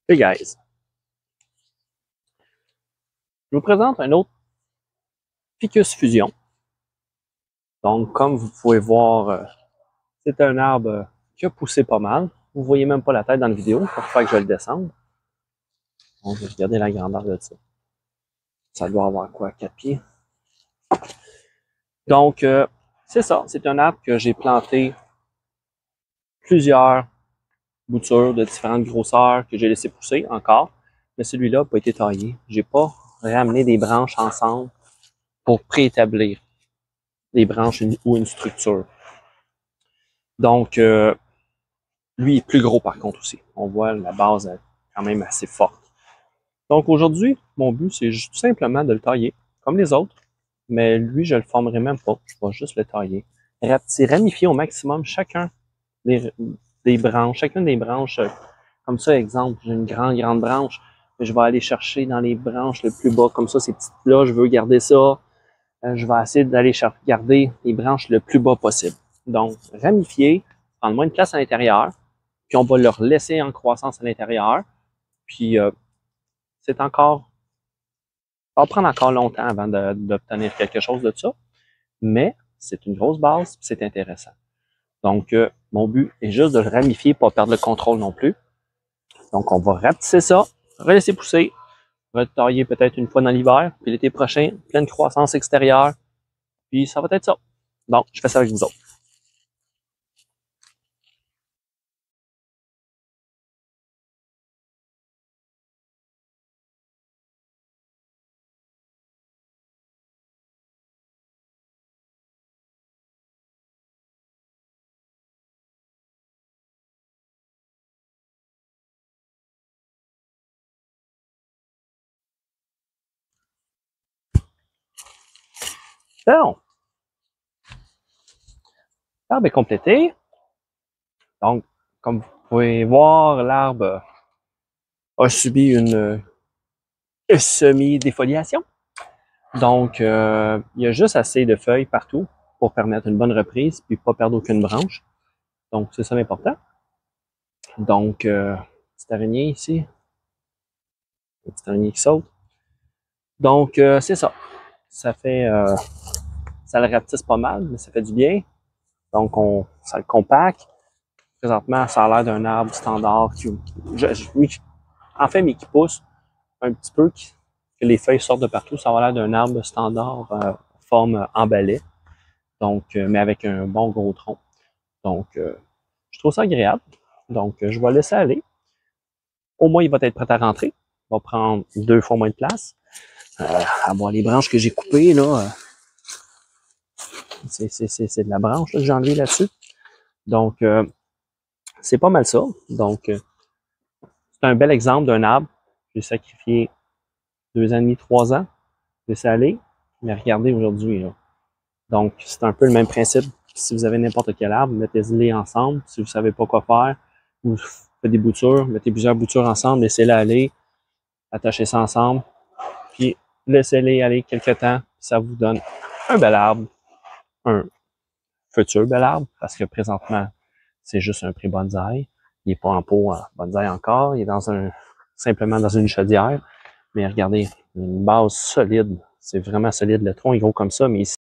Hey guys, je vous présente un autre Ficus Fusion. Donc, comme vous pouvez voir, c'est un arbre qui a poussé pas mal. Vous voyez même pas la tête dans la vidéo, pour faire que je le descende. On va regarder la grandeur de ça. Ça doit avoir quoi, 4 pieds? Donc, c'est ça, c'est un arbre que j'ai planté plusieurs boutures de différentes grosseurs que j'ai laissé pousser encore. Mais celui-là n'a pas été taillé. J'ai pas ramené des branches ensemble pour préétablir des branches ou une structure. Donc, lui est plus gros par contre aussi. On voit la base est quand même assez forte. Donc aujourd'hui, mon but, c'est tout simplement de le tailler, comme les autres. Mais lui, je le formerai même pas. Je vais juste le tailler. C'est ramifier au maximum chacun des branches. Chacune des branches, comme ça, exemple, j'ai une grande branche. Je vais aller chercher dans les branches le plus bas. Comme ça, ces petites-là, je veux garder ça. Je vais essayer d'aller garder les branches le plus bas possible. Donc, ramifier, prendre moins de place à l'intérieur, puis on va leur laisser en croissance à l'intérieur. Puis, c'est encore, ça va prendre encore longtemps avant d'obtenir quelque chose de ça, mais c'est une grosse base, c'est intéressant. Donc, mon but est juste de le ramifier, pas perdre le contrôle non plus. Donc, on va rapetisser ça, relaisser pousser, retailler peut-être une fois dans l'hiver, puis l'été prochain, pleine croissance extérieure, puis ça va être ça. Donc, je fais ça avec vous autres. Bon, l'arbre est complété. Donc, comme vous pouvez voir, l'arbre a subi une semi-défoliation. Donc, il y a juste assez de feuilles partout pour permettre une bonne reprise puis pas perdre aucune branche. Donc, c'est ça l'important. Donc, petite araignée ici. Une petite araignée qui saute. Donc, c'est ça. Ça fait, ça le rapetisse pas mal, mais ça fait du bien. Donc, ça le compacte. Présentement, ça a l'air d'un arbre standard en fait, mais qui pousse un petit peu, que les feuilles sortent de partout. Ça a l'air d'un arbre standard, forme emballée. Donc, mais avec un bon gros tronc. Donc, je trouve ça agréable. Donc, je vais laisser aller. Au moins, il va être prêt à rentrer. Il va prendre 2 fois moins de place. Avoir les branches que j'ai coupées, là, c'est de la branche là, que j'ai enlevé là-dessus. Donc, c'est pas mal ça. Donc, c'est un bel exemple d'un arbre. J'ai sacrifié 2 ans et demi, 3 ans. Laissé aller. Mais regardez aujourd'hui, là. Donc, c'est un peu le même principe. Si vous avez n'importe quel arbre, mettez-les ensemble. Si vous ne savez pas quoi faire, vous faites des boutures, mettez plusieurs boutures ensemble, laissez-les aller, attachez ça ensemble, puis laissez-les aller quelques temps. Ça vous donne un bel arbre, un futur bel arbre, parce que présentement, c'est juste un pré bonsaï. Il n'est pas en pot bonsaï encore, il est simplement dans une chaudière. Mais regardez, une base solide. C'est vraiment solide. Le tronc est gros comme ça, mais ici,